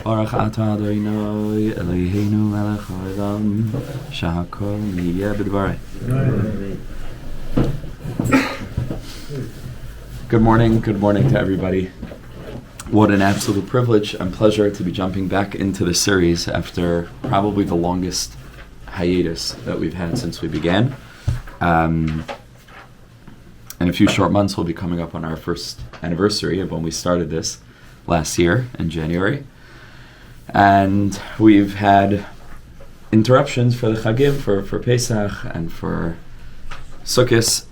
Baruch atah Adonai Eloheinu melech haolam shehakol niyeh b'dvarei. Good morning to everybody. What an absolute privilege and pleasure to be jumping back into the series after probably the longest hiatus that we've had since we began. In a few short months, we'll be coming up on our first anniversary of when we started this last year in January. And we've had interruptions for the Chagim, for Pesach and for Sukkot,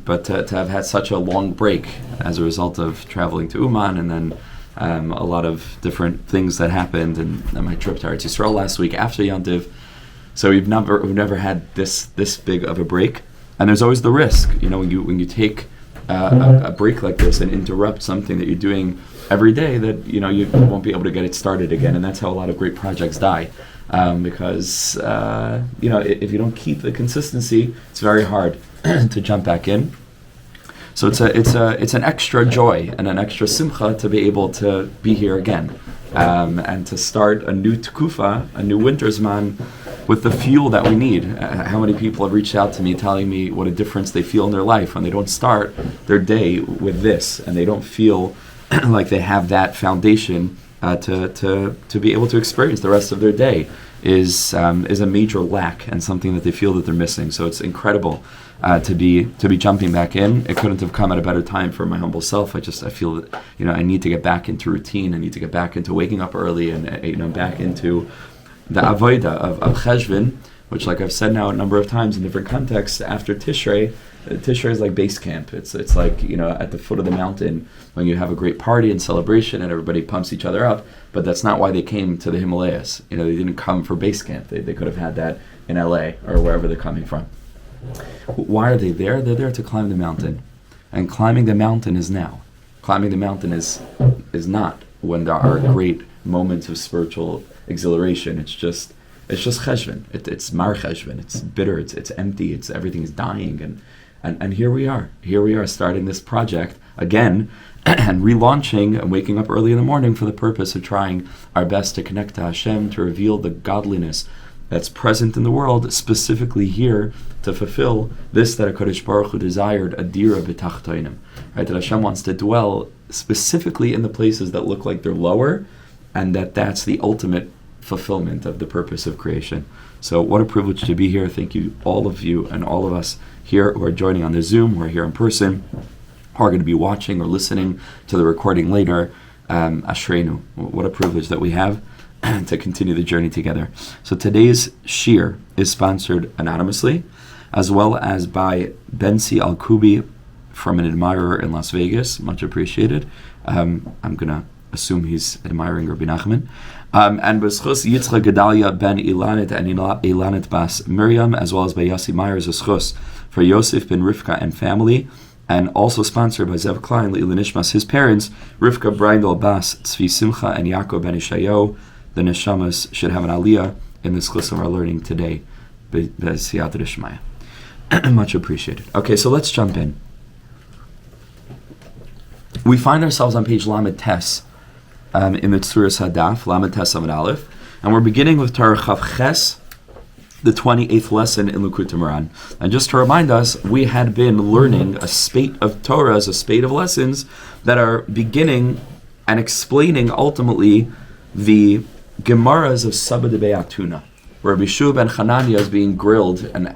but to have had such a long break as a result of traveling to Uman and then a lot of different things that happened and my trip to Eretz Yisrael last week after Yantiv. So we've never had this big of a break, and there's always the risk, when you take a break like this and interrupt something that you're doing every day, that you won't be able to get it started again, and that's how a lot of great projects die, because if you don't keep the consistency, it's very hard to jump back in. So it's an extra joy and an extra simcha to be able to be here again, and to start a new tekufa, a new winter's man, with the fuel that we need. How many people have reached out to me telling me what a difference they feel in their life when they don't start their day with this, and they don't feel like they have that foundation to be able to experience the rest of their day is a major lack and something that they feel that they're missing. So it's incredible to be jumping back in. It couldn't have come at a better time for my humble self. I feel that I need to get back into routine. I need to get back into waking up early and back into the avodah of cheshvan, which, like I've said now a number of times in different contexts, after Tishrei is like base camp. It's like at the foot of the mountain when you have a great party and celebration and everybody pumps each other up. But that's not why they came to the Himalayas. They didn't come for base camp. They could have had that in LA or wherever they're coming from. Why are they there? They're there to climb the mountain, and climbing the mountain is now. Climbing the mountain is not when there are great moments of spiritual exhilaration. It's just cheshvan. It's mar cheshvan. It's bitter. It's empty. It's everything is dying. And here we are. Here we are starting this project again and relaunching and waking up early in the morning for the purpose of trying our best to connect to Hashem, to reveal the godliness that's present in the world, specifically here to fulfill this that HaKadosh Baruch Hu desired, adira b'tachtonim, right? That Hashem wants to dwell specifically in the places that look like they're lower, and that's the ultimate fulfillment of the purpose of creation. So what a privilege to be here. Thank you, all of you and all of us here who are joining on the Zoom, who are here in person, who are going to be watching or listening to the recording later. Ashreinu. What a privilege that we have to continue the journey together. So today's shir is sponsored anonymously, as well as by Bentzi Elkouby from an admirer in Las Vegas. Much appreciated. I'm going to assume he's admiring Rabbi Nachman. And zechus Yitzchak Gedalyah ben Ilanit and Ilanit bas Miriam, as well as by Yossi Meyer zechus for Yosef Ben Rivka and family, and also sponsored by Zev Klein Ilanit, his parents, Rivka Bryndel bas Tzvi Simcha and Ya'akov ben Yisha'Yahu. The neshamas should have an aliyah in the zechus of our learning today. Much appreciated. Okay, so let's jump in. We find ourselves on page Lamed Tes in the Tzuras Hadaf, Lamed Tes Amud Aleph, and we're beginning with Torah Chav Ches, the 28th lesson in Likutei Moharan. And just to remind us, we had been learning a spate of Torahs, a spate of lessons that are beginning and explaining ultimately the Gemaras of Saba de Be'atuna, where Bishu ben Hanania is being grilled and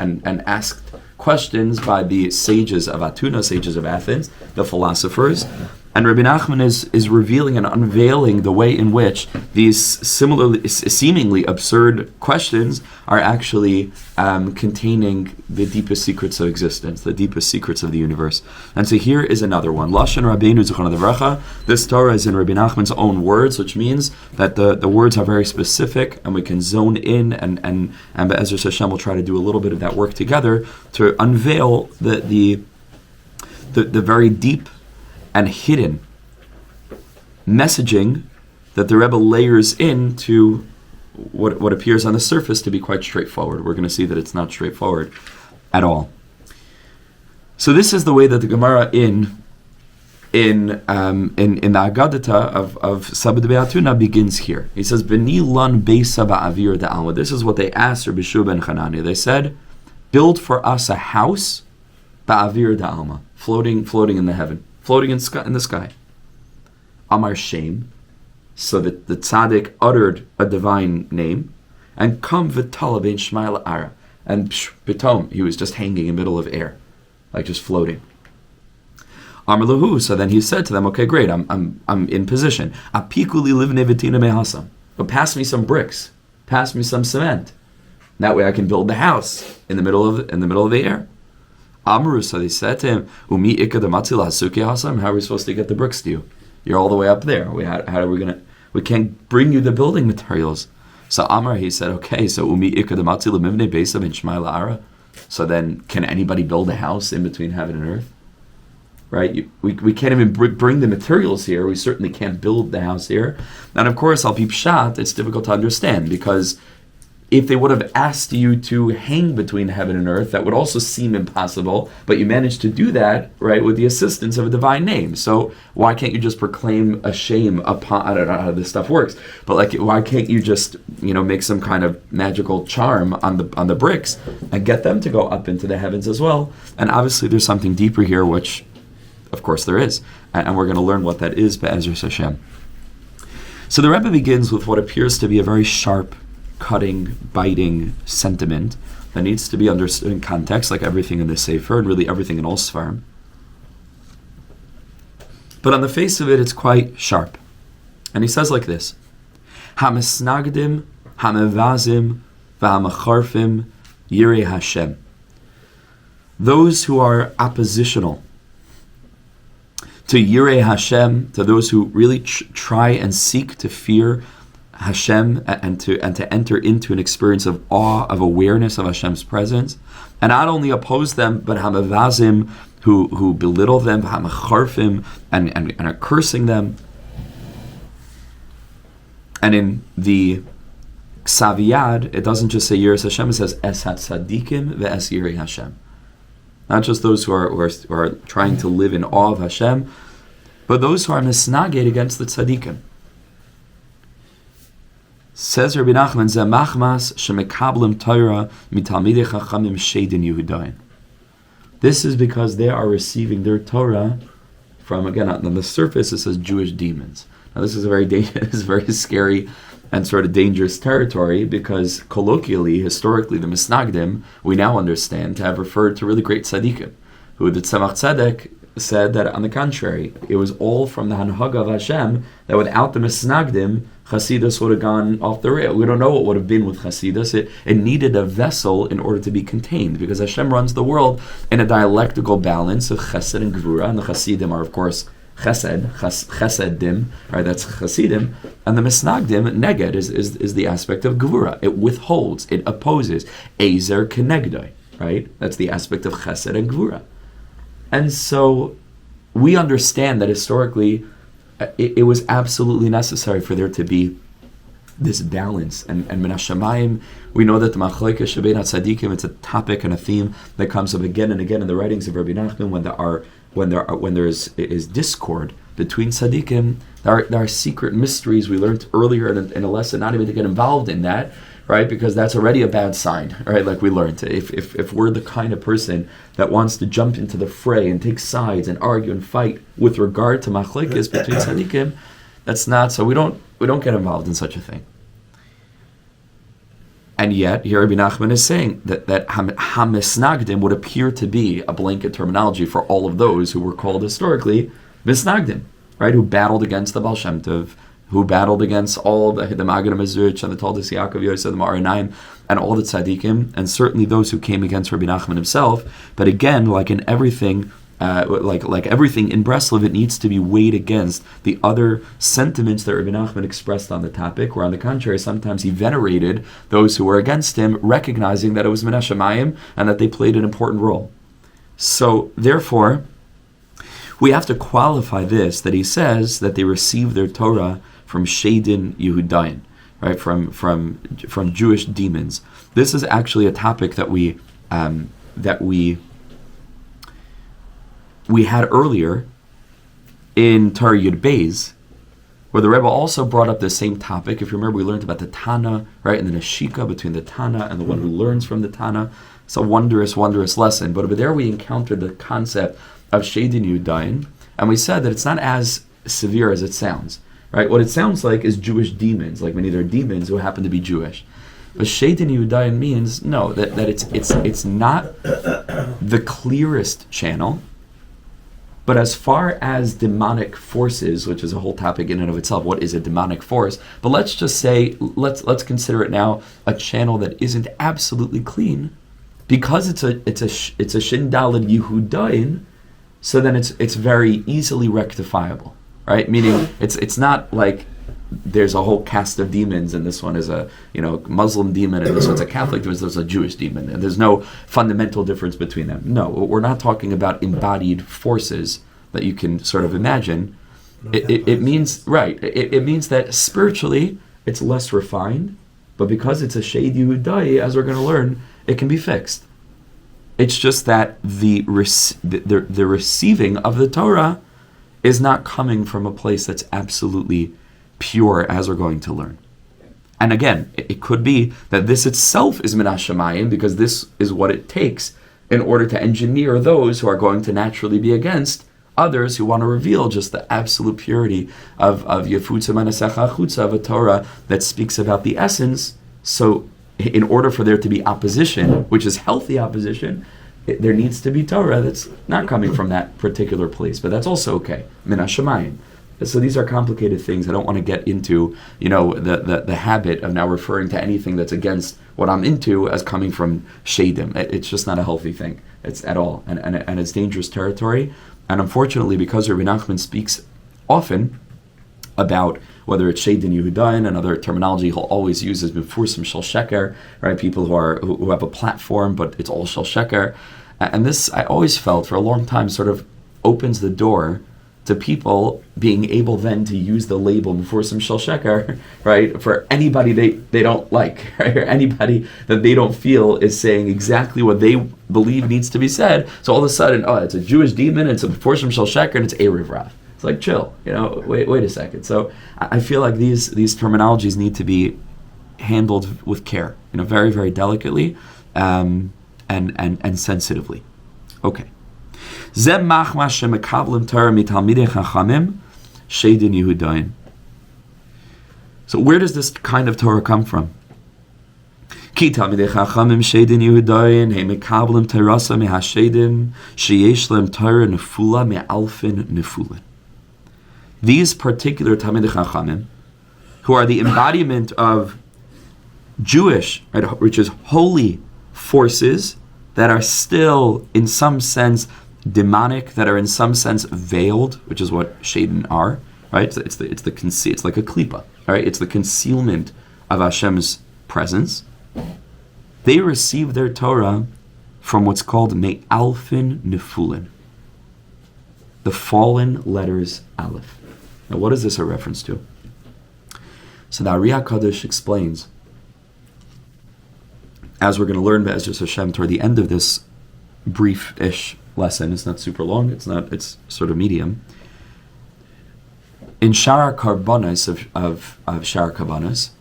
asked questions by the sages of Atuna, sages of Athens, the philosophers. And Rabbi Nachman is revealing and unveiling the way in which these seemingly absurd questions are actually containing the deepest secrets of existence, the deepest secrets of the universe. And so here is another one. Lashon Rabbeinu Zichrono Livracha. This Torah is in Rabbi Nachman's own words, which means that the words are very specific, and we can zone in, and Be'ezus Hashem will try to do a little bit of that work together to unveil the very deep and hidden messaging that the Rebbe layers into what appears on the surface to be quite straightforward. We're going to see that it's not straightforward at all. So this is the way that the Gemara in in the Agadata of Sabbath Be'atuna begins here. He says, "B'ni lan beisa ba'avir da'alma." This is what they asked Rabbi Shua ben Chanania. They said, "Build for us a house, ba'avir da'alma, floating in the heaven, floating in the sky." Amar Shem, so that the tzaddik uttered a divine name, and come v'tala ben shmai la'ara, and bitom, he was just hanging in the middle of air, like just floating. Amar lahu, so then he said to them, "Okay, great, I'm in position. Apikuli livne v'tina mehasam, but pass me some bricks, pass me some cement. That way I can build the house in the middle of the air." Amru, so they said to him, "Umi ikadamatzi lahasuki hasam." How are we supposed to get the bricks to you? You're all the way up there. How are we gonna? We can't bring you the building materials. So Amar, he said, "Okay, so umi ikadamatzi lemivne beisa ben shmai la'ara." So then, can anybody build a house in between heaven and earth? Right? We can't even bring the materials here. We certainly can't build the house here. And of course, al pi pshat, it's difficult to understand, because if they would have asked you to hang between heaven and earth, that would also seem impossible, but you managed to do that, right, with the assistance of a divine name. So why can't you just proclaim a shame upon, I don't know how this stuff works, but like, why can't you just, make some kind of magical charm on the bricks and get them to go up into the heavens as well? And obviously there's something deeper here, which of course there is, and we're going to learn what that is, be'ezras Hashem. So the Rebbe begins with what appears to be a very sharp, cutting, biting sentiment that needs to be understood in context, like everything in the sefer, and really everything in all SHIURIM. But on the face of it, it's quite sharp. And he says like this: HaMisnagdim, HaMevazim, VaHaMacharfim, Yirei Hashem. Those who are oppositional to Yirei Hashem, to those who really try and seek to fear Hashem and to enter into an experience of awe, of awareness of Hashem's presence, and not only oppose them, but hamavazim, who belittle them, hamacharfim, and are cursing them. And in the Ksaviyad, it doesn't just say Yiras Hashem; it says Es HaTzadikim ve'es Yirei Hashem. Not just those who are trying to live in awe of Hashem, but those who are misnaged against the tzadikim. Says Rabbi Nachman, "Ze machmas shemekablim Torah mitalmidei chachamim sheidin Yehudayin." This is because they are receiving their Torah from, again, on the surface it says Jewish demons. Now this is very scary and sort of dangerous territory, because colloquially, historically, the Misnagdim, we now understand to have referred to really great tzaddikim, who the Tzemach Tzedek said that, on the contrary, it was all from the Hanhaga of Hashem, that without the Misnagdim, Chassidus would have gone off the rail. We don't know what would have been with Chassidus. It needed a vessel in order to be contained, because Hashem runs the world in a dialectical balance of Chesed and Gevura, and the Chassidim are, of course, Chesedim, right? That's Chassidim, and the Misnagdim, Neged, is the aspect of Gevura. It withholds, it opposes. Ezer Kenegdoi, right? That's the aspect of Chesed and Gevura. And so we understand that historically it was absolutely necessary for there to be this balance. And Min HaShamayim, we know that the Machlokes Shebein HaTzadikim, it's a topic and a theme that comes up again and again in the writings of Rabbi Nachman. When there is discord between tzaddikim, there are secret mysteries we learned earlier in a lesson, not even to get involved in that, right? Because that's already a bad sign, right? Like we learned, if we're the kind of person that wants to jump into the fray and take sides and argue and fight with regard to machlokes between tzaddikim, that's not, so we don't get involved in such a thing. And yet, here Rabbi Nachman is saying that HaMisnagdim would appear to be a blanket terminology for all of those who were called historically Misnagdim, right? Who battled against the Baal Shem Tov, who battled against all the Maggid HaMezritch and the Talmidei Yaakov, Yosef, the Moharan and all the tzaddikim, and certainly those who came against Rabbi Nachman himself. But again, like in everything, like everything in Breslov, it needs to be weighed against the other sentiments that Rabbi Nachman expressed on the topic, where on the contrary, sometimes he venerated those who were against him, recognizing that it was Min HaShamayim and that they played an important role. So, therefore, we have to qualify this, that he says that they received their Torah from Sheidin Yehudayin, right, from Jewish demons. This is actually a topic that we had earlier in Torah Yud Beis, where the Rebbe also brought up the same topic. If you remember, we learned about the Tana, right, and the Neshika between the Tana and the one who learns from the Tana. It's a wondrous, wondrous lesson. But over there we encountered the concept of Shadin Yudayin, and we said that it's not as severe as it sounds, right? What it sounds like is Jewish demons, like many other demons who happen to be Jewish. But Shadin Yudayin means, no, that it's not the clearest channel. But as far as demonic forces, which is a whole topic in and of itself, what is a demonic force? But let's just say, let's consider it now a channel that isn't absolutely clean, because it's a Shin Daled Yehudayin. So then it's very easily rectifiable, right? Meaning it's not like there's a whole cast of demons, and this one is a Muslim demon, and this one's a Catholic demon, there's a Jewish demon, and there's no fundamental difference between them. No, we're not talking about embodied forces that you can sort of imagine. It means, right, it means that spiritually it's less refined, but because it's a Shade Yehudai, as we're going to learn, it can be fixed. It's just that the receiving of the Torah is not coming from a place that's absolutely pure, as we're going to learn. And again, it could be that this itself is min hashamayim, because this is what it takes in order to engineer those who are going to naturally be against others who want to reveal just the absolute purity of Yefutza Manasecha Chutza, of a Torah that speaks about the essence. So in order for there to be opposition, which is healthy opposition, there needs to be Torah that's not coming from that particular place. But that's also okay. Min hashamayim. So these are complicated things. I don't want to get into, the habit of now referring to anything that's against what I'm into as coming from shadim. It's just not a healthy thing. It's at all, and it's dangerous territory. And unfortunately, because Rabbi Nachman speaks often about whether it's shadim Yehudayin, another terminology he'll always use is mefursim shel sheker, right? People who have a platform, but it's all shel sheker. And this, I always felt for a long time, sort of opens the door to people being able then to use the label mefursim shel sheker, right, for anybody they don't like, right, or anybody that they don't feel is saying exactly what they believe needs to be said. So all of a sudden, it's a Jewish demon, it's a mefursim shel sheker, and it's Erev Rav. It's like, chill, wait a second. So I feel like these terminologies need to be handled with care, very, very delicately, and sensitively. Okay. So where does this kind of Torah come from? These particular Talmidei Chachamim, who are the embodiment of Jewish, right, which is holy forces that are still, in some sense, demonic, that are in some sense veiled, which is what Shaden are, right? It's like a klipa, right? It's the concealment of Hashem's presence. They receive their Torah from what's called Me'alfin Nefulin, the fallen letters Aleph. Now, what is this a reference to? So the R Yaakov explains, as we're going to learn Be'ezras Hashem toward the end of this brief-ish lesson. It's not super long. It's sort of medium. In Shara Karbanos of Shara Karbanos,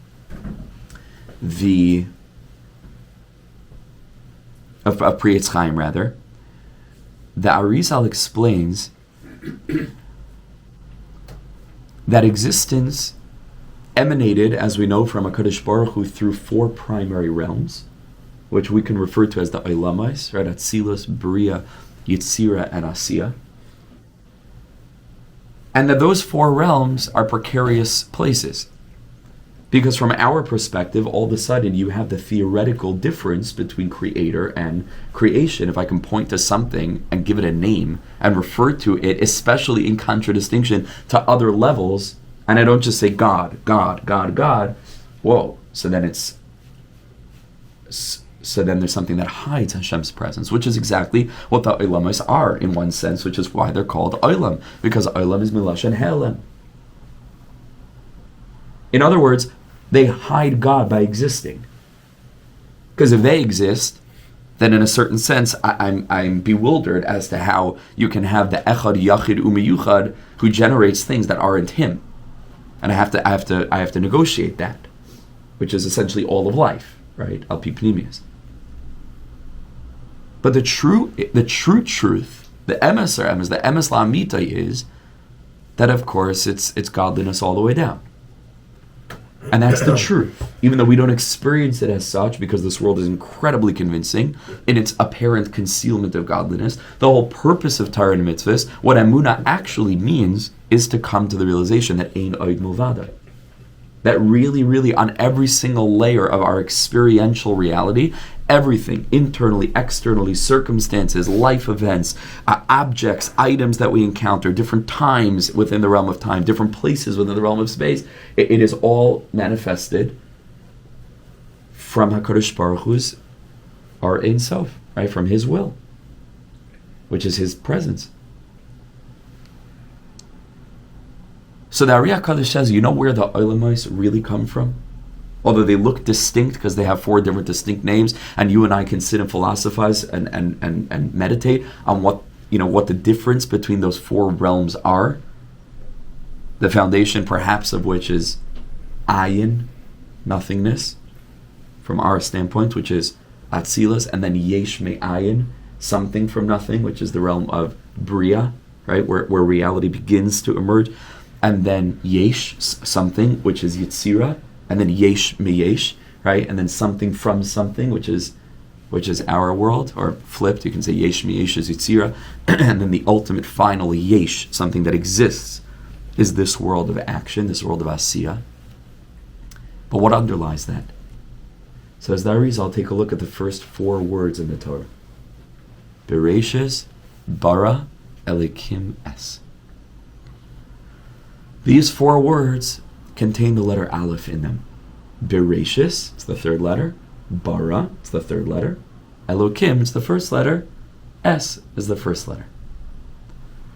of Pri Etz Chaim rather, the Arizal explains that existence emanated, as we know, from HaKadosh Baruch Hu through four primary realms, which we can refer to as the Olamais, right? Atzilus, Bria, Yitzira, and Asiya. And that those four realms are precarious places. Because from our perspective, all of a sudden you have the theoretical difference between creator and creation. If I can point to something and give it a name and refer to it, especially in contradistinction to other levels, and I don't just say God, God, God, God, whoa, so then there's something that hides Hashem's presence, which is exactly what the Olamos are in one sense, which is why they're called Olam, because Olam is Milashon Helen. In other words, they hide God by existing. Because if they exist, then in a certain sense, I'm bewildered as to how you can have the Echad Yachid Umiyuchad who generates things that aren't him, and I have to negotiate that, which is essentially all of life, right? Al pi penimiyus. But the true truth, the emes or emes, the emes la'amita is that, of course, it's godliness all the way down. And that's the truth. Even though we don't experience it as such, because this world is incredibly convincing in its apparent concealment of godliness, the whole purpose of Torah and mitzvahs, what emunah actually means, is to come to the realization that ein od milvado. That really, really, on every single layer of our experiential reality, everything, internally, externally, circumstances, life events, objects, items that we encounter, different times within the realm of time, different places within the realm of space, it is all manifested from HaKadosh Baruch Hu's our Ein Sof, right? From His will, which is His presence. So the R Yaakov says, you know where the Olamos really come from? Although they look distinct because they have 4 different distinct names, and you and I can sit and philosophize and meditate on what the difference between those 4 realms are. The foundation, perhaps, of which is ayin, nothingness, from our standpoint, which is atzilus, and then yesh me ayin, something from nothing, which is the realm of bria, right, where reality begins to emerge, and then yesh, something, which is yitzira, and then yesh me yesh, right, and then something from something, which is our world, or flipped, you can say yesh me yesh is yitzira, and then the ultimate final yesh, something that exists, is this world of action, this world of asiya. But what underlies that? So as the Arizal, take a look at the first 4 words in the Torah. Bereshis bara elikim es. These 4 words contain the letter Aleph in them. Bereshis, it's the 3rd letter. Bara, it's the 3rd letter. Elokim, it's the 1st letter. Es is the 1st letter.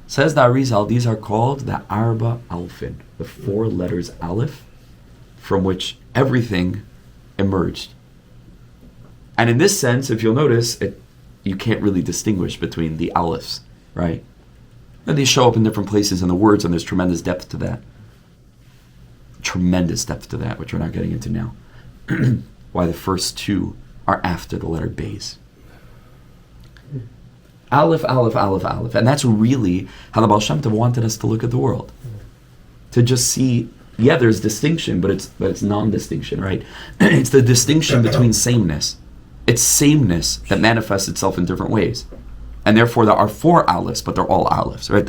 Says the Arizal, these are called the Arba Alfin, the 4 letters Aleph, from which everything emerged. And in this sense, if you'll notice, you can't really distinguish between the Alephs, right? And they show up in different places in the words, and there's tremendous depth to that. Tremendous depth to that, which we're not getting into now. Why the first 2 are after the letter Beis. Aleph, Aleph, Aleph, Aleph. And that's really how the Baal Shem Tov wanted us to look at the world. To just see, yeah, there's distinction, but it's non-distinction, right? It's the distinction between sameness. It's sameness that manifests itself in different ways. And therefore there are 4 Alephs, but they're all Alephs, right?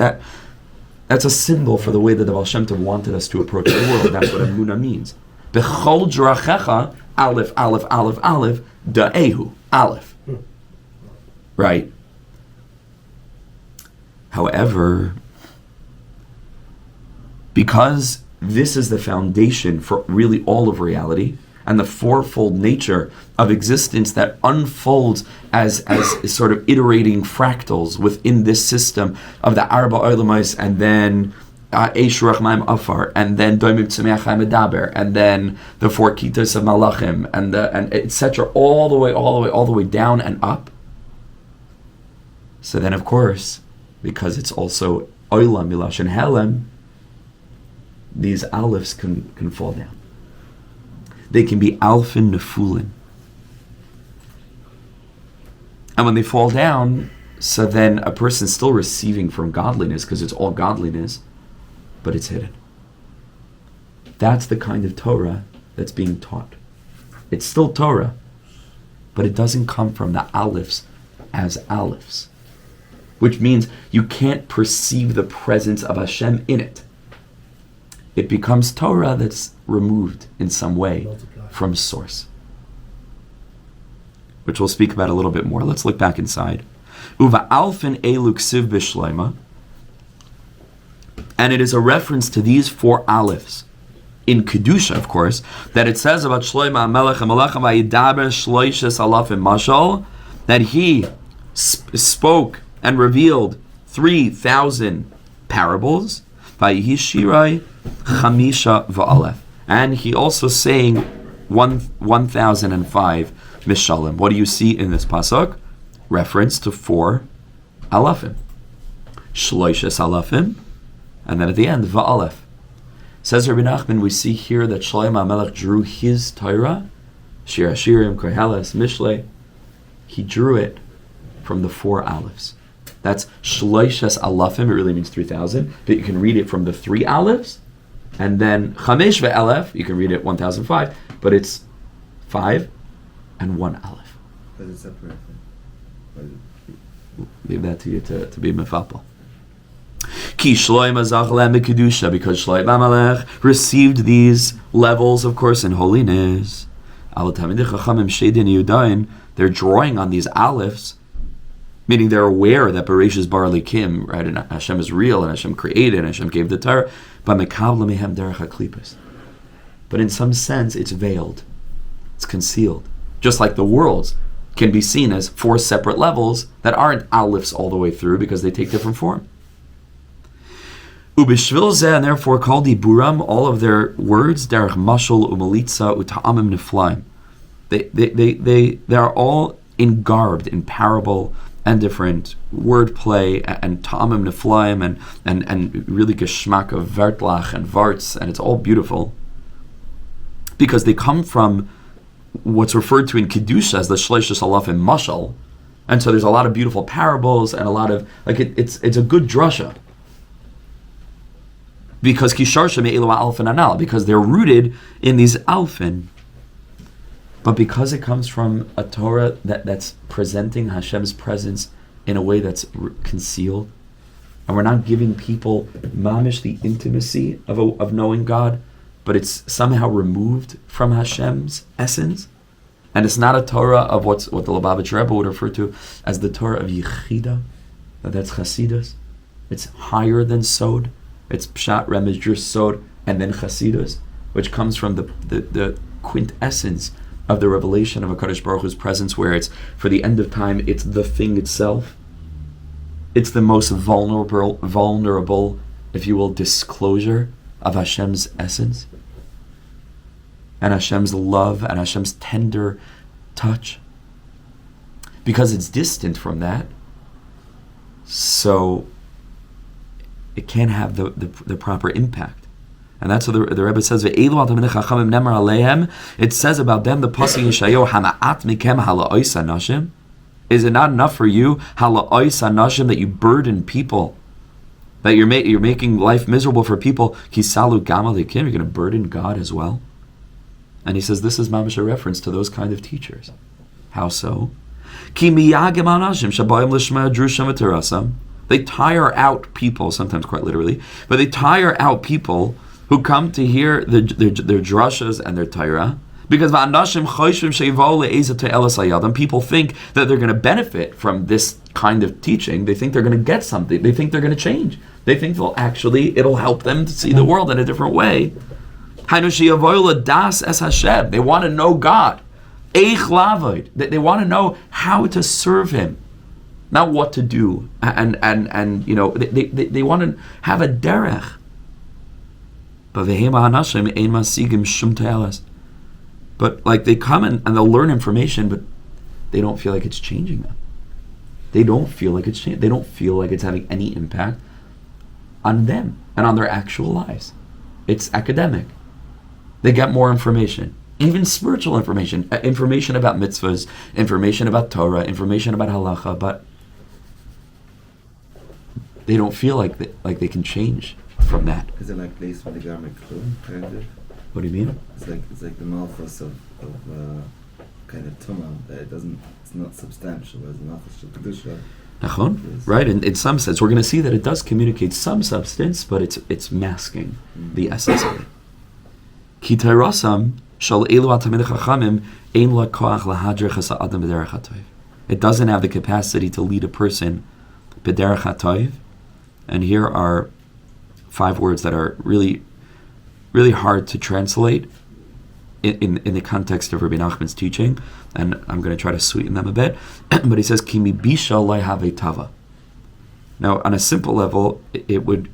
That's a symbol for the way that the Baal Shem Tov wanted us to approach the world. That's what emunah means. Bechol drachecha, Aleph, Aleph, Aleph, Aleph, da'ehu, Aleph. Right? However, because this is the foundation for really all of reality, and the fourfold nature of existence that unfolds as sort of iterating fractals within this system of the Arba Olamais, and then Eish Ruach Maim Afar, and then Doimim Tzemeach HaMedaber, and then the 4 Kitos of Malachim, and etc., all the way down and up. So then, of course, because it's also Olam Milashon Helem, these Alephs can fall down. They can be Alfin Nefulin. And when they fall down, so then a person's still receiving from godliness, because it's all godliness, but it's hidden. That's the kind of Torah that's being taught. It's still Torah, but it doesn't come from the Alephs as Alephs, which means you can't perceive the presence of Hashem in it. It becomes Torah that's removed in some way from source, which we'll speak about a little bit more. Let's look back inside. Uva alfin elu ksiv b'shleima, and it is a reference to these 4 Alephs in Kedusha, of course, that it says about Shloima HaMelech HaMelech HaYidaber Shloishes Alafim Mashal, that he spoke and revealed 3,000 parables. Vayihi Shirai Chamisha Va'alef, and he also sang 1,005 Mishalim. What do you see in this pasuk? reference to 4 Alephim. Shloishes Alephim, and then at the end, Va'alef. Says Rabbi Nachman, we see here that Shlomo HaMelech drew his Torah, Shir HaShiurim, Koheles, Mishlei. He drew it from the 4 Alephs. That's Shloishes Alephim, it really means 3,000, but you can read it from the 3 Alephs, and then Chamesh Ve'alef, you can read it 1,005, but it's 5 and 1 Aleph. But it's separate. Leave that to you to be mefapel. Ki Shlomo zach lehem b'kedusha, because Shlomo HaMelech received these levels, of course, in holiness. They're drawing on these alephs, meaning they're aware that Bereshis bar Elikim, right, and Hashem is real, and Hashem created, and Hashem gave the Torah, but in some sense, it's veiled, it's concealed. Just like the worlds can be seen as 4 separate levels that aren't alephs all the way through because they take different form. Ubishvil zeh, and therefore called Iburam, all of their words, derech mashal umelitza uta'amim neflaim. They are all engarbed in parable and different wordplay and ta'amim neflaim and really geschmack of vertlach and varts, and it's all beautiful because they come from what's referred to in Kedusha as the Shloishes Alephim mashal, and so there's a lot of beautiful parables and a lot of it's a good drasha. Because because they're rooted in these alfin. But because it comes from a Torah that's presenting Hashem's presence in a way that's concealed, and we're not giving people mamish the intimacy of knowing God, but it's somehow removed from Hashem's essence, and it's not a Torah of what the Lubavitcher Rebbe would refer to as the Torah of Yechida, that's Chassidus. It's higher than Sod. It's Pshat, Remez, Drus, Sod, and then Chassidus, which comes from the quintessence of the revelation of HaKadosh Baruch Hu's presence, where it's, for the end of time, it's the thing itself. It's the most vulnerable, if you will, disclosure of Hashem's essence, and Hashem's love, and Hashem's tender touch. Because it's distant from that, so it can't have the proper impact. And that's what the Rebbe says. It says about them, the pasuk Yeshayahu, Hama'at mikem hala'os hanashim. Is it not enough for you, hala'os hanashim, that you burden people, that you're making life miserable for people? Kisalu gamalikim, you're going to burden God as well. And he says this is mamash a reference to those kind of teachers. How so? Ki miyagim hanashim shabayim lishma drusham v'terasam. They tire out people, sometimes quite literally, but they tire out people who come to hear their drashas and their Torah, because people think that they're going to benefit from this kind of teaching. They think they're going to get something. They think they're going to change. They think it'll help them to see the world in a different way. They want to know God. They want to know how to serve Him. Not what to do, and they want to have a derech. But like they come and they'll learn information, but they don't feel like it's changing them. They don't feel like it's changing. They don't feel like it's having any impact on them and on their actual lives. It's academic. They get more information, even spiritual information about mitzvahs, information about Torah, information about halacha, but they don't feel like they can change from that. Is it like place with the garment clue, kind of? What do you mean? It's like the malchus of kind of tumah, that it's not substantial, whereas the malchus of kedusha. Nachon, right? In some sense, we're going to see that it does communicate some substance, but it's masking the essence of it. Ki teirasam shal elu atamid chachamim ein la koach lahadrich es ha'adam b'derech ha'toiv. It doesn't have the capacity to lead a person b'derech ha'toiv. And here are 5 words that are really, really hard to translate in the context of Rabbi Nachman's teaching, and I'm going to try to sweeten them a bit. But he says, "Kimi bisha lo'have tava." Now, on a simple level, it would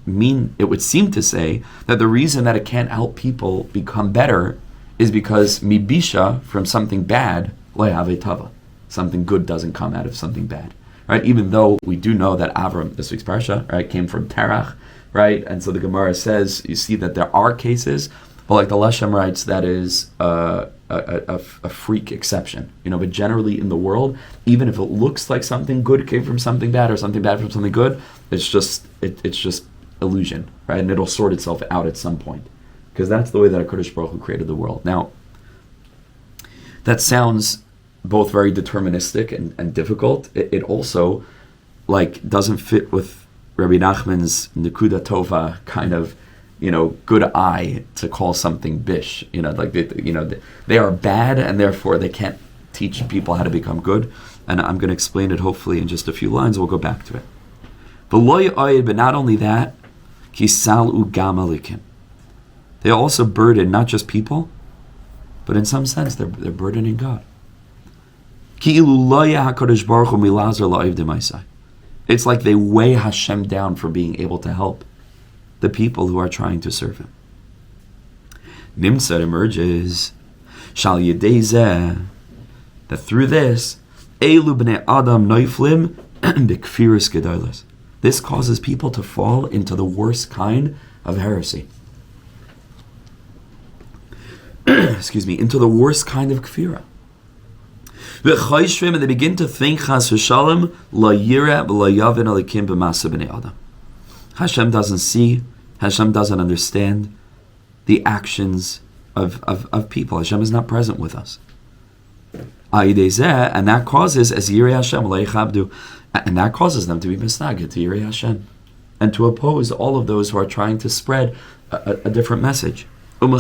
seem to say that the reason that it can't help people become better is because mibisha, from something bad, lo'have tava. something good doesn't come out of something bad, right? Even though we do know that Avram, this week's parsha, right, came from Terach, right? And so the Gemara says, you see that there are cases, but like the Leshem writes, that is a freak exception, but generally in the world, even if it looks like something good came from something bad or something bad from something good, it's just illusion, right? And it'll sort itself out at some point, because that's the way that HaKadosh Baruch Hu created the world. Now, that sounds both very deterministic and difficult. It also doesn't fit with Rabbi Nachman's Nekuda Tova kind of good eye to call something bish. They are bad, and therefore they can't teach people how to become good. And I'm going to explain it hopefully in just a few lines. We'll go back to it. But not only that, kisalu gamalikim. They also burden not just people, but in some sense they're burdening God. It's like they weigh Hashem down for being able to help the people who are trying to serve Him. Nimtzad emerges, Shal Yedei Zeh, that through this, Elu b'nei Adam noiflim b'kfiris Gedalyah. This causes people to fall into the worst kind of heresy. Into the worst kind of kfira. And they begin to think, Chas v'shalom, la yira v'la yavin alikim b'masa b'nei Adam. Hashem doesn't see, Hashem doesn't understand the actions of people. Hashem is not present with us. And that causes, as Yirei Hashem, and that causes them to be misnagid to Yirei Hashem, and to oppose all of those who are trying to spread a different message. And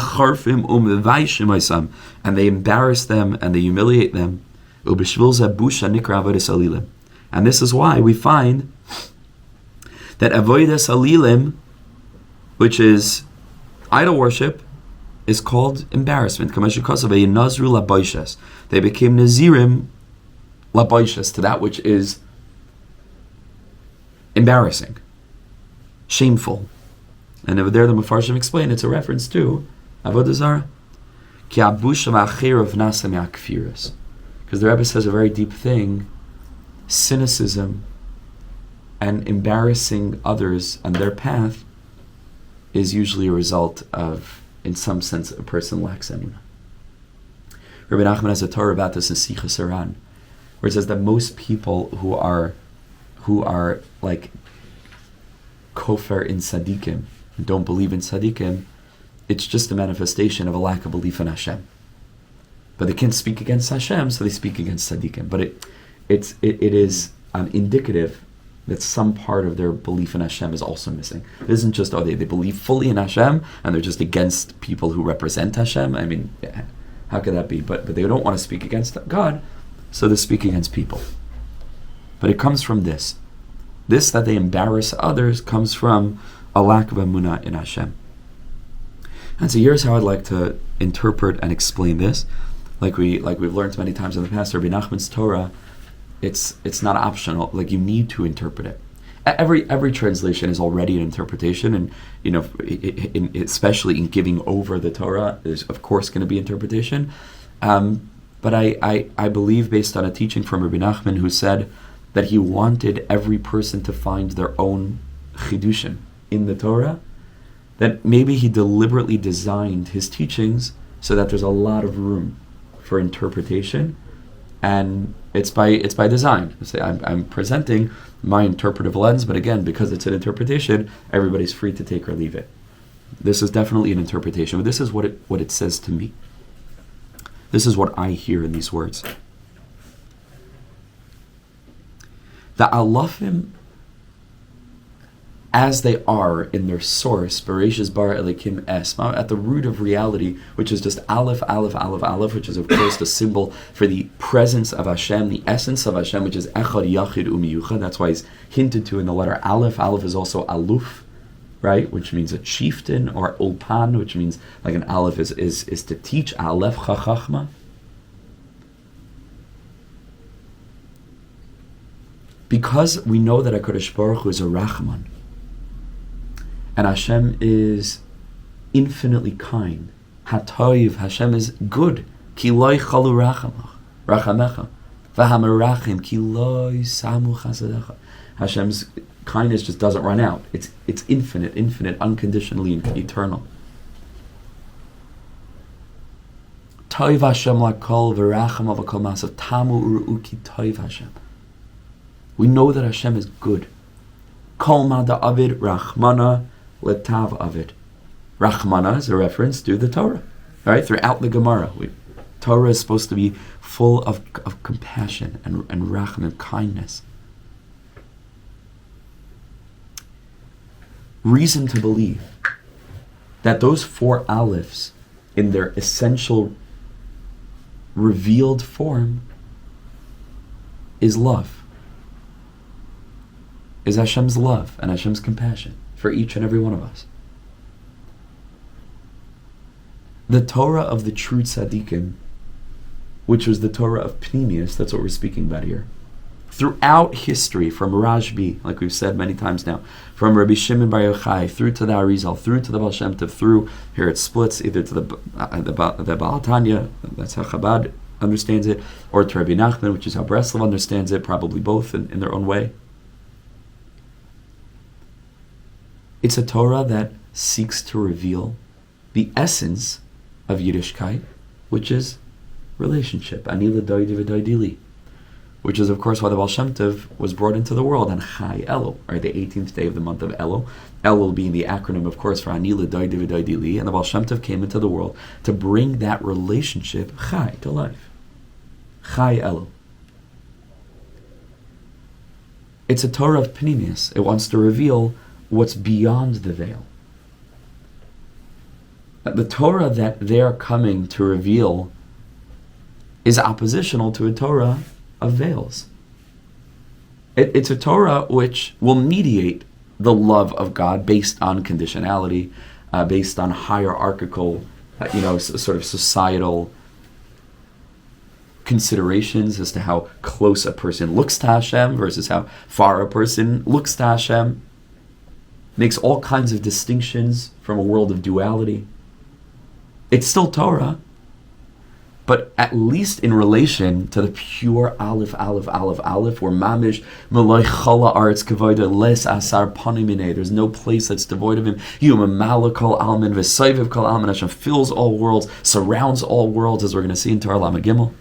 they embarrass them and they humiliate them. And this is why we find that avodas alilim, which is idol worship, is called embarrassment. They became nazirim laboishes, to that which is embarrassing, shameful. And over there the Mefarshim explain it's a reference to avodah zarah. Because the Rebbe says a very deep thing: cynicism and embarrassing others and their path is usually a result of, in some sense, a person lacks emunah. Rabbi Nachman has a Torah about this in Sichas Haran, where it says that most people who are like kofer in tzaddikim, and don't believe in tzaddikim, it's just a manifestation of a lack of belief in Hashem. But they can't speak against Hashem, so they speak against tzaddikim. But it is indicative that some part of their belief in Hashem is also missing. It isn't just, they believe fully in Hashem, and they're just against people who represent Hashem. I mean, how could that be? But they don't want to speak against God, so they speak against people. But it comes from this. This, that they embarrass others, comes from a lack of emunah in Hashem. And so here's how I'd like to interpret and explain this. Like we've learned many times in the past, Rabbi Nachman's Torah, it's not optional. Like, you need to interpret it. Every translation is already an interpretation, and especially in giving over the Torah, there's of course going to be interpretation. But I believe, based on a teaching from Rabbi Nachman, who said that he wanted every person to find their own chidushim in the Torah, that maybe he deliberately designed his teachings so that there's a lot of room for interpretation, and it's by design. I'm presenting my interpretive lens, but again, because it's an interpretation, everybody's free to take or leave it. This is definitely an interpretation, but this is what it says to me. This is what I hear in these words. The alafim, as they are in their source, Bereshis bar elikim es, at the root of reality, which is just aleph, aleph, aleph, aleph, which is of course the symbol for the presence of Hashem, the essence of Hashem, which is echad yachid umiyuchad. That's why it's hinted to in the letter aleph. Aleph is also aluf, right, which means a chieftain, or ulpan, which means like an aleph is to teach, aleph chachachma. Because we know that HaKadosh Baruch Hu is a Rachman, and Hashem is infinitely kind. Hatoiv, Hashem is good. Ki lo chalu rachamecha. V'hamerachim ki lo yisamu chasadecha. Hashem's kindness just doesn't run out. It's infinite, unconditionally eternal. Toiv Hashem lakol v'racham avakol masav tamu u'ru ki toiv Hashem. We know that Hashem is good. Kol mada avid rachmana letav avid. Rachmana is a reference to the Torah. Right? Throughout the Gemara, Torah is supposed to be full of compassion and racham and kindness. Reason to believe that those four Alephs, in their essential revealed form, is love. Is Hashem's love and Hashem's compassion for each and every one of us. The Torah of the true tzaddikim, which was the Torah of penimiyus, that's what we're speaking about here. Throughout history, from Rashbi, like we've said many times now, from Rabbi Shimon Bar Yochai, through to the Arizal, through to the Baal Shem Tov, through, here it splits, either to the Baal Tanya, that's how Chabad understands it, or to Rabbi Nachman, which is how Breslov understands it, probably both in their own way. It's a Torah that seeks to reveal the essence of Yiddishkeit, which is relationship, ani l'doidi v'doidili, which is of course why the Baal Shem Tov was brought into the world on Chai Elul, right, the 18th day of the month of Elul. Elul being the acronym, of course, for ani l'doidi v'doidili, and the Baal Shem Tov came into the world to bring that relationship Chai to life. Chai Elul. It's a Torah of penimiyus. It wants to reveal what's beyond the veil. The Torah that they're coming to reveal is oppositional to a Torah of veils. It's a Torah which will mediate the love of God based on conditionality, based on hierarchical, sort of societal considerations as to how close a person looks to Hashem versus how far a person looks to Hashem. Makes all kinds of distinctions from a world of duality. It's still Torah, but at least in relation to the pure Aleph, where mamish malay chala aretz kavoda les asar panimine. There's no place that's devoid of Him. Yuma malakol almin v'sayviv kol almin. Hashem fills all worlds, surrounds all worlds, as we're going to see in Torah Lamed Gimel.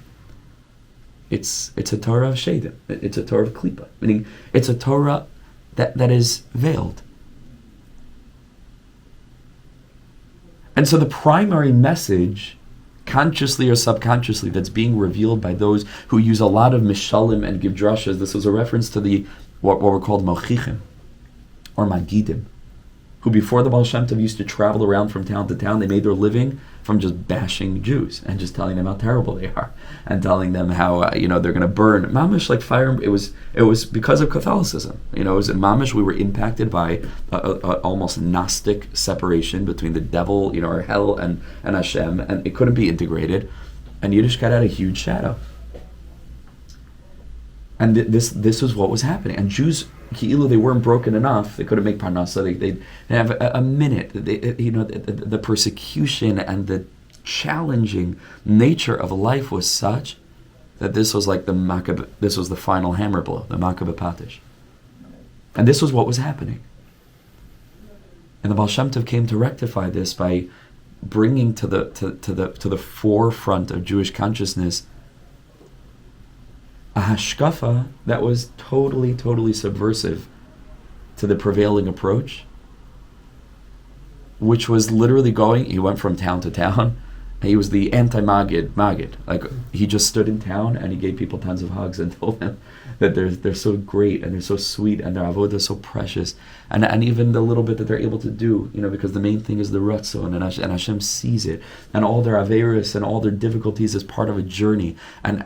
It's a Torah of Shedim. It's a Torah of Klipa, meaning it's a Torah that is veiled. And so the primary message, consciously or subconsciously, that's being revealed by those who use a lot of mishalim and give drashas, this was a reference to what were called mochichim, or magidim, who before the Baal Shem Tov used to travel around from town to town. They made their living from just bashing Jews and just telling them how terrible they are, and telling them how they're going to burn. Mamish, like fire. It was because of Catholicism. It was in Mamish we were impacted by a almost Gnostic separation between the devil, or hell, and Hashem, and it couldn't be integrated. And Yiddishkeit had a huge shadow. And this was what was happening. And Jews, they weren't broken enough. They couldn't make parnasa. They'd have a minute. The persecution and the challenging nature of life was such that this was like this was the final hammer blow, the Makkah Patish. And this was what was happening. And the Baal Shem Tov came to rectify this by bringing to the forefront of Jewish consciousness a hashkafa that was totally subversive to the prevailing approach, which was literally he went from town to town. He was the anti-Magid. Like, he just stood in town and he gave people tons of hugs and told them that they're so great and they're so sweet and their avodah is so precious. And even the little bit that they're able to do, because the main thing is the ratzon, and Hashem sees it. And all their averis and all their difficulties is part of a journey. And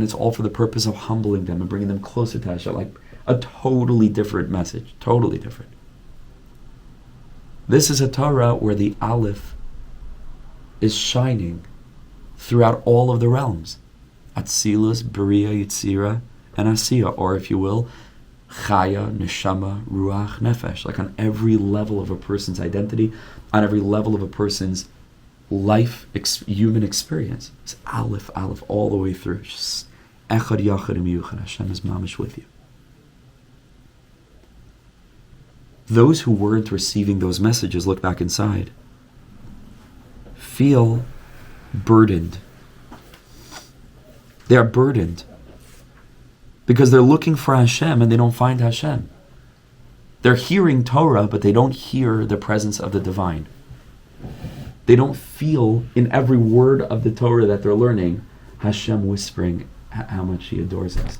it's all for the purpose of humbling them and bringing them closer to Hashem. Like, a totally different message. Totally different. This is a Torah where the Aleph is shining throughout all of the realms. Atzilus, Bria, Yitzira, and Asiya, or if you will, Chaya, Neshama, Ruach, Nefesh. Like on every level of a person's identity, on every level of a person's life, human experience. It's Aleph, all the way through. Just Echad Yachad Miyuchad. Hashem is mamish with you. Those who weren't receiving those messages, look back inside, feel burdened. They are burdened because they're looking for Hashem and they don't find Hashem. They're hearing Torah, but they don't hear the presence of the divine. They don't feel in every word of the Torah that they're learning Hashem whispering how much He adores us,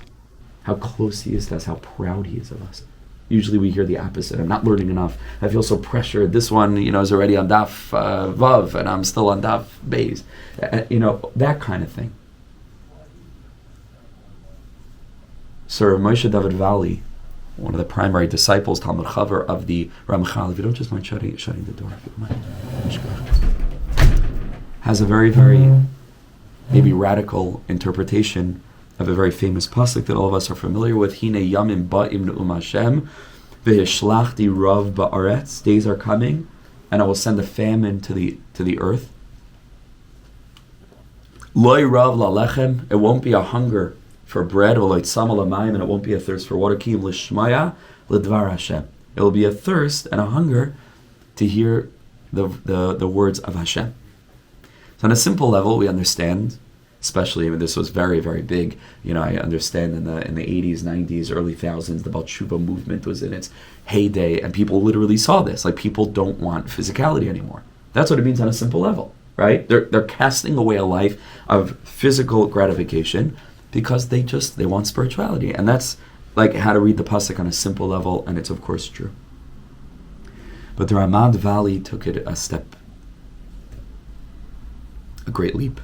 how close He is to us, how proud He is of us. Usually we hear the opposite. I'm not learning enough. I feel so pressured. This one, is already on Daf Vav, and I'm still on Daf Beis. That kind of thing. Sir Moshe David Valley, one of the primary disciples, Talmud Chaver of the Ramchal, if you don't just mind shutting the door, if you don't mind, has a very, very maybe radical interpretation of a very famous pasuk that all of us are familiar with. Hine yamim ba'im ne'um Hashem v'hishlachti rav ba'aretz. Days are coming, and I will send a famine to the earth. Loi rav la'lechem. It won't be a hunger for bread, v'loi tzama l'mayim, and it won't be a thirst for water. Ki l'shmaya l'dvar Hashem. It will be a thirst and a hunger to hear the words of Hashem. So on a simple level, we understand. Especially, this was very, very big. I understand in the 80s, 90s, early thousands, the Baal Teshuvah movement was in its heyday, and people literally saw this. Like, people don't want physicality anymore. That's what it means on a simple level, right? They're casting away a life of physical gratification because they want spirituality, and that's like how to read the pasuk on a simple level, and it's of course true. But the Ramad Valley took it a great leap.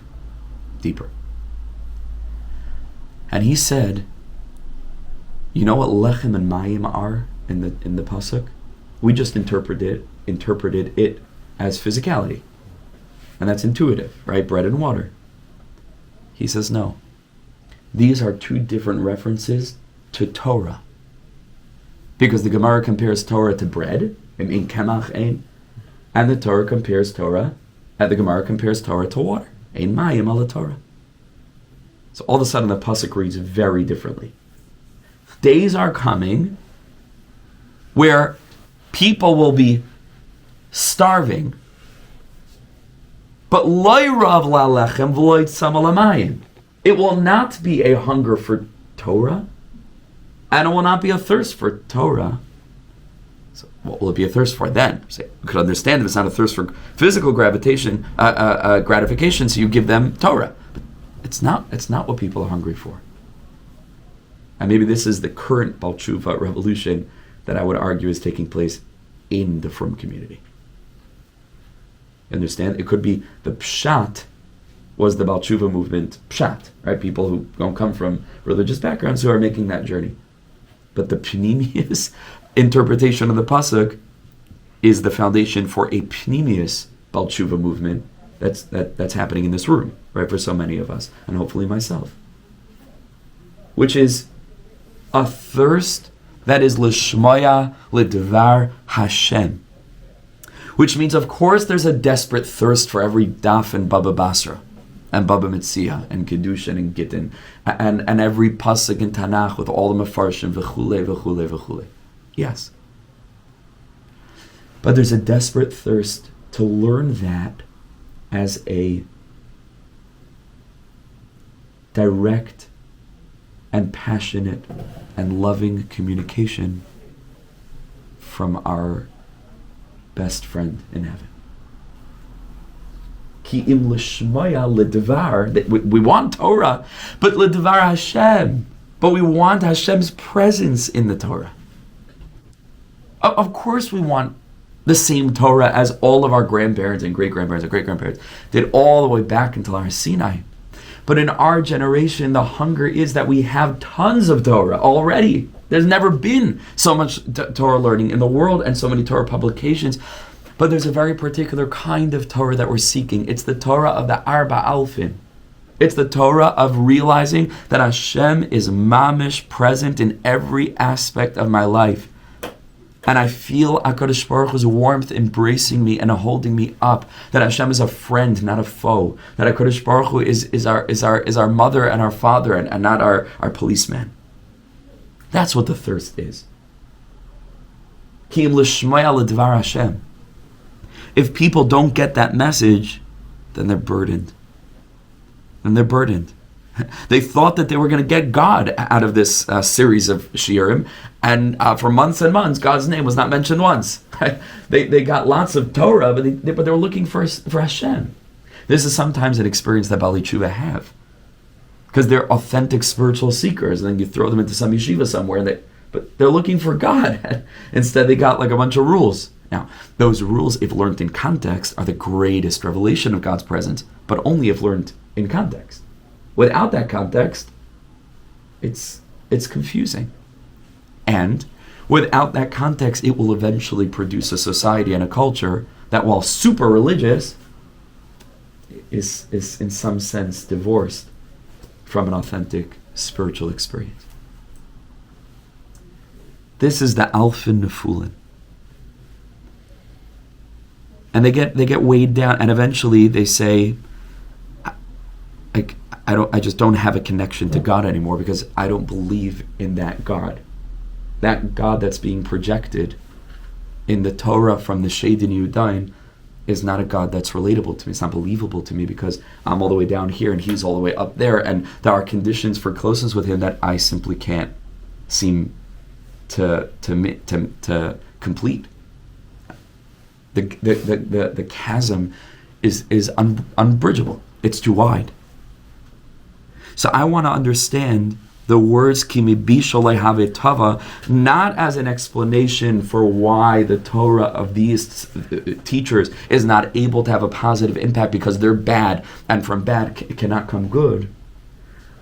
Deeper. And he said, you know what lechem and mayim are in the pasuk? We just interpreted it as physicality. And that's intuitive, right? Bread and water. He says no. These are two different references to Torah. Because the Gemara compares Torah to bread, in kemach ein, and the Torah compares Torah, and the Gemara compares Torah to water. Ein mayim ala Torah. So all of a sudden the pasuk reads very differently. Days are coming where people will be starving, but loy rav la'lechem v'loy tzama l'mayim. It will not be a hunger for Torah, and it will not be a thirst for Torah. So what will it be a thirst for then? So we could understand if it's not a thirst for physical gratification, so you give them Torah. But it's not what people are hungry for. And maybe this is the current Baal Teshuvah revolution that I would argue is taking place in the Frum community. You understand? It could be the Pshat was the Baal Teshuvah movement Pshat, right? People who don't come from religious backgrounds who are making that journey. But the penimiyus interpretation of the pasuk is the foundation for a penimiyus Baal Teshuvah movement that's happening in this room, right, for so many of us, and hopefully myself, which is a thirst that is l'shmaya l'dvar Hashem, which means, of course, there's a desperate thirst for every daf and Baba Basra, and Baba Metzia, and Kedushin, and Gittin, and every pasuk in Tanakh with all the Mefarshim, v'chule, v'chule, v'chule. Yes. But there's a desperate thirst to learn that as a direct and passionate and loving communication from our best friend in heaven. Ki im l'shmaya l'devar, we want Torah, but l'devar Hashem. But we want Hashem's presence in the Torah. Of course we want the same Torah as all of our grandparents and great-grandparents and great-grandparents did all the way back until our Sinai. But in our generation, the hunger is that we have tons of Torah already. There's never been so much Torah learning in the world and so many Torah publications. But there's a very particular kind of Torah that we're seeking. It's the Torah of the Arba Alfin. It's the Torah of realizing that Hashem is mamish present in every aspect of my life. And I feel HaKadosh Baruch Hu's warmth embracing me and holding me up. That Hashem is a friend, not a foe. That HaKadosh Baruch Hu is our mother and our father and not our policeman. That's what the thirst is. Ki im l'shmaya l'dvar Hashem. If people don't get that message, then they're burdened. They thought that they were going to get God out of this series of SHIURIM, and for months and months, God's name was not mentioned once. They got lots of Torah, but they were looking for Hashem. This is sometimes an experience that Baal Teshuvah have, because they're authentic spiritual seekers, and then you throw them into some yeshiva somewhere, but they're looking for God. Instead, they got like a bunch of rules. Now, those rules, if learned in context, are the greatest revelation of God's presence, but only if learned in context. Without that context, it's confusing. And without that context, it will eventually produce a society and a culture that, while super religious, is in some sense divorced from an authentic spiritual experience. This is the Alfin Nefulin. And they get weighed down, and eventually they say, I just don't have a connection to God anymore because I don't believe in that God. That God that's being projected in the Torah from the Shadin Yudain is not a God that's relatable to me. It's not believable to me because I'm all the way down here and he's all the way up there, and there are conditions for closeness with him that I simply can't seem to complete. The chasm is unbridgeable. It's too wide. So I want to understand the words Kimi Bishalei Have Tava not as an explanation for why the Torah of these teachers is not able to have a positive impact because they're bad, and from bad cannot come good.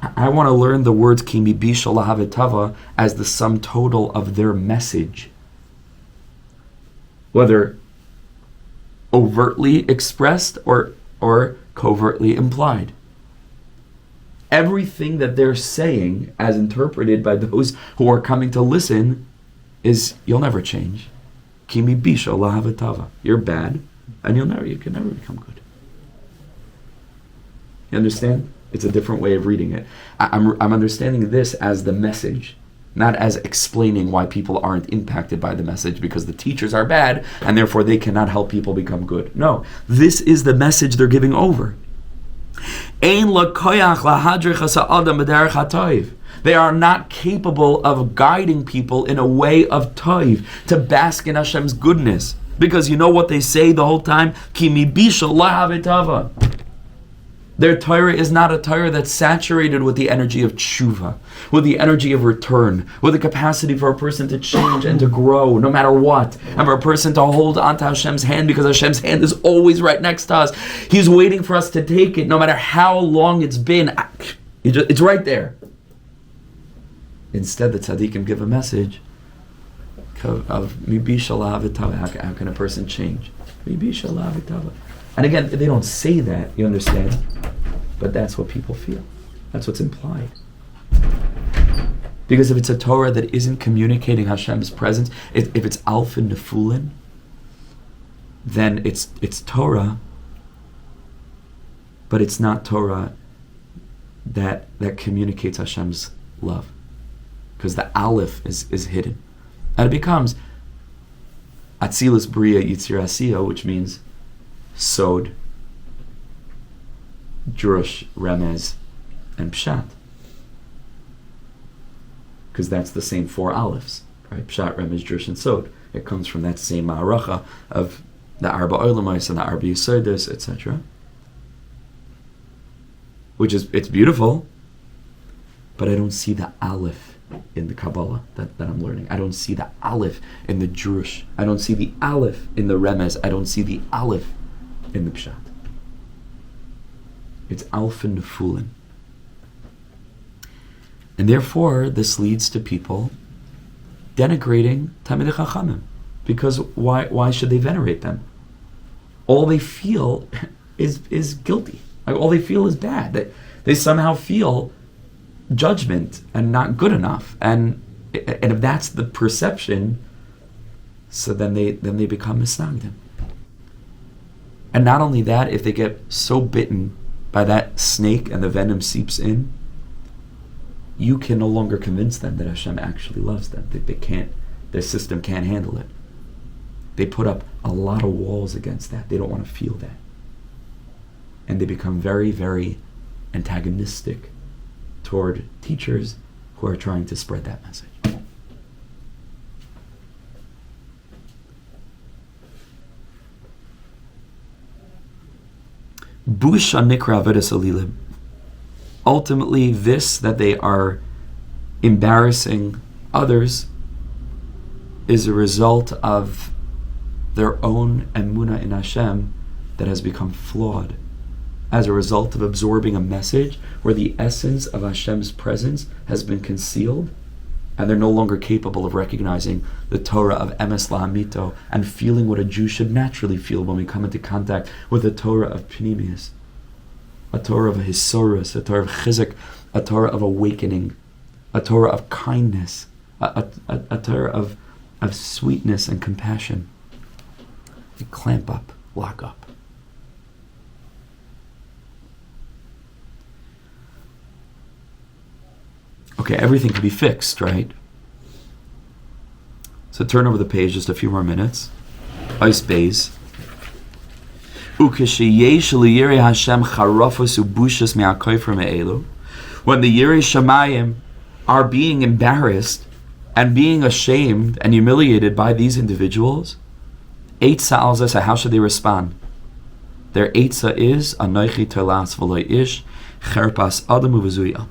I want to learn the words Kimi Bishalei Have Tava as the sum total of their message, whether overtly expressed or covertly implied. Everything that they're saying, as interpreted by those who are coming to listen, is you'll never change. Kimi bisha lahavatava. You're bad, and you can never become good. You understand? It's a different way of reading it. I'm understanding this as the message, not as explaining why people aren't impacted by the message because the teachers are bad and therefore they cannot help people become good. No, this is the message they're giving over. They are not capable of guiding people in a way of toiv, to bask in Hashem's goodness. Because you know what they say the whole time? Kimi bisha lahavetava. Their Torah is not a Torah that's saturated with the energy of tshuva, with the energy of return, with the capacity for a person to change and to grow no matter what, and for a person to hold onto Hashem's hand because Hashem's hand is always right next to us. He's waiting for us to take it no matter how long it's been. It's right there. Instead, the tzaddikim give a message of Mibisha Lahavitava. How can a person change? Mibisha Lahavitava. And again, they don't say that, you understand? But that's what people feel. That's what's implied. Because if it's a Torah that isn't communicating Hashem's presence, if it's Alfin Nefulin, then it's Torah, but it's not Torah that communicates Hashem's love. Because the Aleph is hidden. And it becomes Atzilus Bria Yitzir Asiya, which means Sod, Drush, Remez, and Pshat. Because that's the same four Alephs, right? Pshat, Remez, Drush, and Sod. It comes from that same Ma'aracha of the Arba Olamais and the Arba Yisodis, etc. Which is, it's beautiful, but I don't see the Aleph in the Kabbalah that I'm learning. I don't see the Aleph in the Drush. I don't see the Aleph in the Remez. I don't see the Aleph in the Pshat. It's Alfin Nefulin. And therefore, this leads to people denigrating Talmidei Chachamim. Because why should they venerate them? All they feel is guilty. Like, all they feel is bad. They somehow feel judgment and not good enough. And if that's the perception, So then they become Misnagdim. And not only that, if they get so bitten by that snake and the venom seeps in, you can no longer convince them that Hashem actually loves them. They can't, their system can't handle it. They put up a lot of walls against that. They don't want to feel that. And they become very, very antagonistic toward teachers who are trying to spread that message. Busha nikra avodas alilim. Ultimately, this that they are embarrassing others is a result of their own emunah in Hashem that has become flawed as a result of absorbing a message where the essence of Hashem's presence has been concealed, and they're no longer capable of recognizing the Torah of emes la'amito and feeling what a Jew should naturally feel when we come into contact with the Torah of penimiyus, a Torah of hisorus, a Torah of chizuk, a Torah of awakening, a Torah of kindness, a Torah of sweetness and compassion. They clamp up, lock up. Okay, everything can be fixed, right? So turn over the page just a few more minutes. Ice bays. When the Yirei Shamayim are being embarrassed and being ashamed and humiliated by these individuals, Eitzah alzeh, how should they respond? Their Eitzah is Anochi telas v'lo ish cherpas adam u'v'zuya.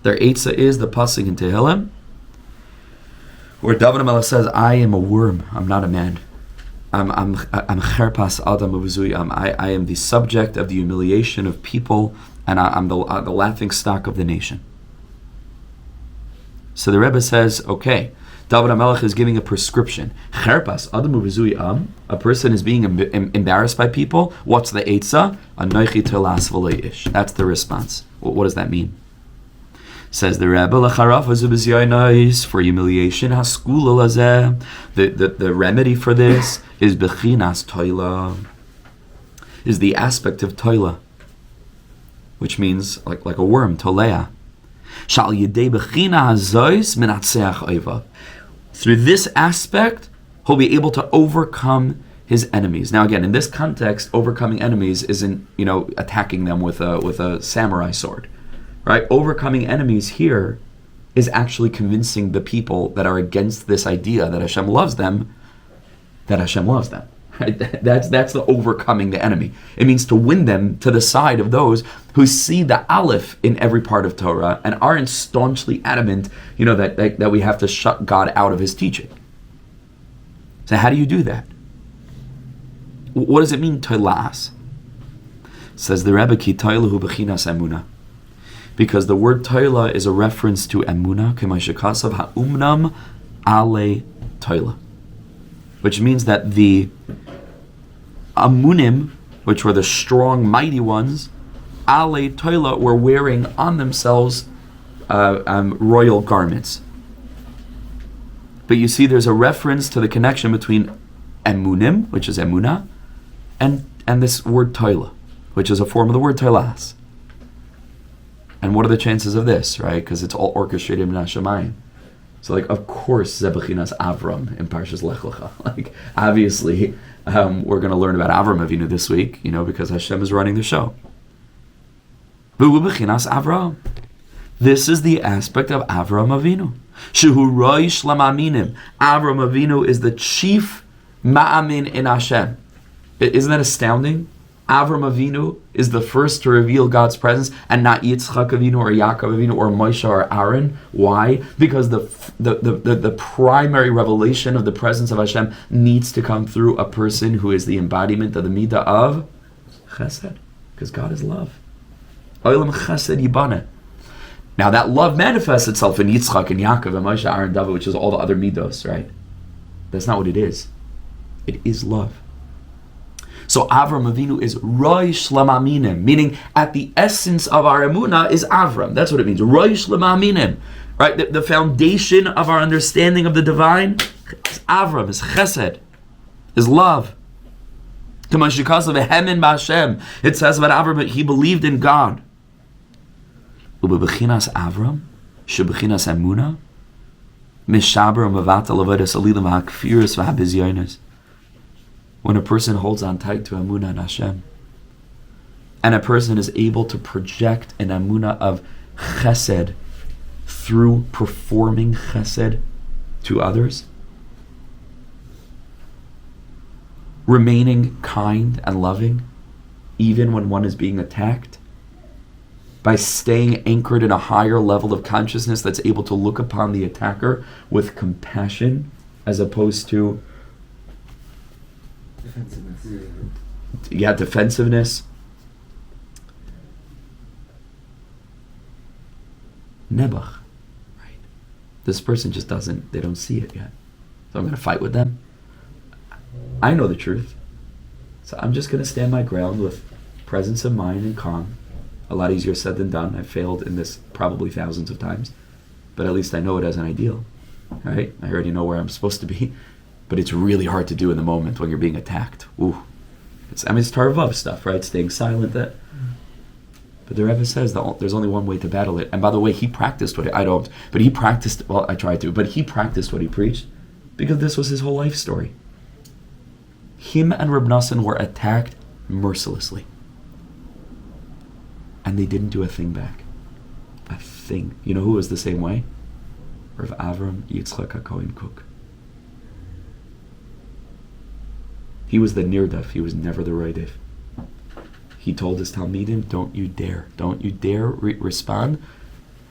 Their Eitzah is the pasuk in Tehillim, where David HaMelech says, "I am a worm. I'm not a man. I'm cherpas adam u'v'zuya. I am the subject of the humiliation of people, and I'm the laughing stock of the nation." So the Rebbe says, okay, David HaMelech is giving a prescription. Cherpas adam u'v'zuya. A person is being embarrassed by people. What's the Eitzah? Anochi telas v'lo ish. That's the response. What does that mean? Says the Rebbe, for humiliation, the remedy for this is bechinas toila, is the aspect of toila, which means like a worm, tolea. Through this aspect, he'll be able to overcome his enemies. Now again, in this context, overcoming enemies isn't, attacking them with a samurai sword. Right? Overcoming enemies here is actually convincing the people that are against this idea that Hashem loves them, that Hashem loves them. Right? That's the overcoming the enemy. It means to win them to the side of those who see the Aleph in every part of Torah and aren't staunchly adamant, that we have to shut God out of His teaching. So how do you do that? What does it mean, toilas? Says the Rebbe, ki toilahu b'chinas emunah. Because the word toila is a reference to emunah, k'mayshakasav ha'umnam ale toila, which means that the amunim, which were the strong, mighty ones, ale toila, were wearing on themselves royal garments. But you see, there's a reference to the connection between emunim, which is emunah, and this word toila, which is a form of the word toilas. And what are the chances of this, right? Because it's all orchestrated in Hashemayim. So, of course, Zebechinas Avram in Parshas Lech Lecha. Obviously, we're going to learn about Avram Avinu this week, because Hashem is running the show. Bechinas Avram. This is the aspect of Avram Avinu. Shehu Roish Lamaminim. Avram Avinu is the chief ma'amin in Hashem. Isn't that astounding? Avram Avinu is the first to reveal God's presence, and not Yitzchak Avinu or Yaakov Avinu or Moshe or Aaron. Why? Because the primary revelation of the presence of Hashem needs to come through a person who is the embodiment of the midah of chesed, because God is love. Olam chesed yibane. Now that love manifests itself in Yitzchak and Yaakov and Moshe, Aaron, David, which is all the other midos, right? That's not what it is. It is love. So Avram Avinu is Roish Lamaminim, meaning at the essence of our emunah is Avram. That's what it means. Roish Lamaminim, right? The foundation of our understanding of the divine, Avram is chesed, is love. It says about Avram, he believed in God. Ubebechinas Avram, shebechinas emuna, mishaber umevatal avodas alilim ha'kfiras v'habizyonos. When a person holds on tight to Emunah and Hashem, and a person is able to project an Emunah of chesed through performing chesed to others, remaining kind and loving, even when one is being attacked, by staying anchored in a higher level of consciousness that's able to look upon the attacker with compassion as opposed to defensiveness. Nebuch, right? This person just they don't see it yet. So I'm going to fight with them. I know the truth. So I'm just going to stand my ground with presence of mind and calm. A lot easier said than done. I've failed in this probably thousands of times. But at least I know it as an ideal, right? I already know where I'm supposed to be. But it's really hard to do in the moment when you're being attacked. Ooh. It's Tarvav stuff, right? Staying silent. But the Rebbe says that there's only one way to battle it. And by the way, he practiced I try to, but he practiced what he preached because this was his whole life story. Him and Reb Nosson were attacked mercilessly. And they didn't do a thing back. A thing. You know who was the same way? Rav Avram Yitzchak HaKohen Cook. He was the Nirdaf. He was never the Roidef. He told his Talmidim, don't you dare respond.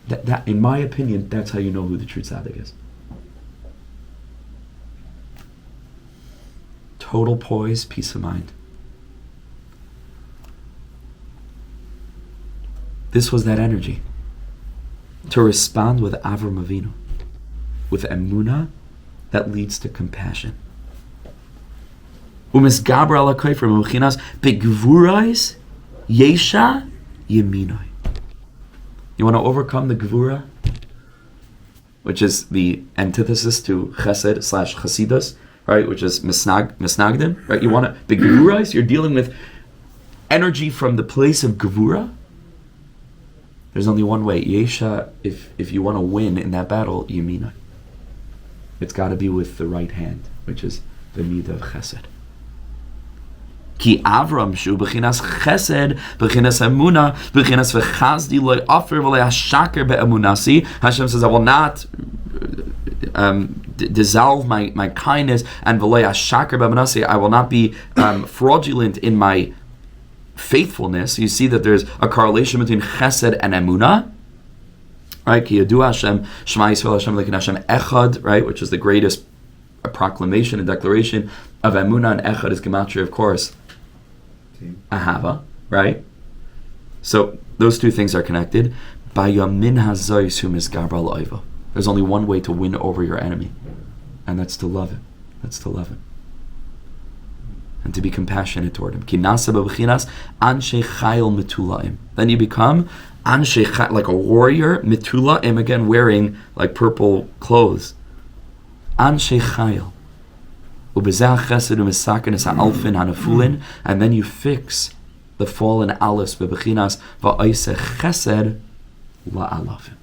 That, in my opinion, that's how you know who the true tzaddik is. Total poise, peace of mind. This was that energy. To respond with Avram Avinu. With emunah that leads to compassion. Umisgaber ala kofer mechinas begvurais yesha yeminoi. You want to overcome the gvura, which is the antithesis to chesed / chasidus, right? Which is misnagdim, right? You want to begvurais. You're dealing with energy from the place of gvura. There's only one way. Yesha, if you want to win in that battle, yeminoi. It's got to be with the right hand, which is the midah of chesed. Ki Avram shu bechinas chesed, bechinas emuna, bechinas v'chazdi loy offer v'loy hashaker be'emunasi. Hashem says, I will not dissolve my kindness, and v'loy hashaker be'emunasi. I will not be fraudulent in my faithfulness. You see that there's a correlation between chesed and emuna. Right? Ki yadu Hashem, Shema Yisrael Hashem Elokeinu Hashem Echad, right? Which is the greatest proclamation and declaration of emuna, and Echad is gematria, of course. Ahava, right? So those two things are connected. There's only one way to win over your enemy, and that's to love him. That's to love him. And to be compassionate toward him. Then you become like a warrior, mitulaim, again wearing like purple clothes. Anshe chayil. And then you fix the fallen alefs bebechinas va'oiseh chesed la'alafim.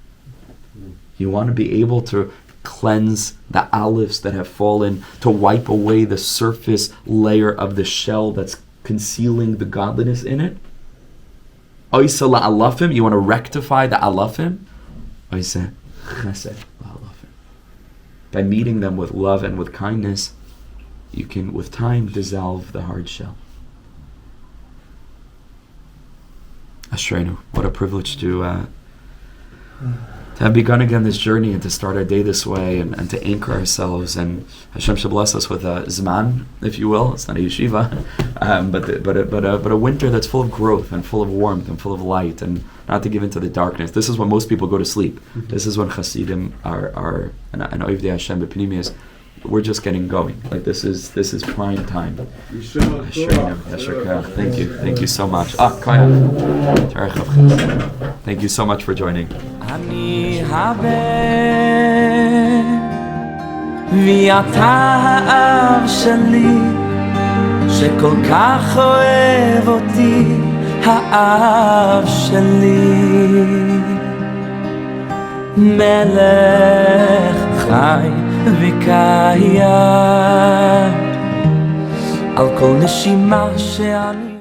You want to be able to cleanse the alefs that have fallen, to wipe away the surface layer of the shell that's concealing the godliness in it. Oiseh la'alafim, you want to rectify the alafim. Oiseh chesed la'alafim. By meeting them with love and with kindness, you can, with time, dissolve the hard shell. Ashrenu, what a privilege to have begun again this journey and to start our day this way and to anchor ourselves. And Hashem should bless us with a zman, if you will. It's not a yeshiva, but a winter that's full of growth and full of warmth and full of light, and not to give into the darkness. This is when most people go to sleep. This is when Chassidim are and Oivdei Hashem penimiyus. We're just getting going. Like this is prime time. Thank you so much. Thank you so much for joining. ואתה האב שלי שכל כך אוהב אותי, האב שלי מלך חי וקיים על כל נשימה שאני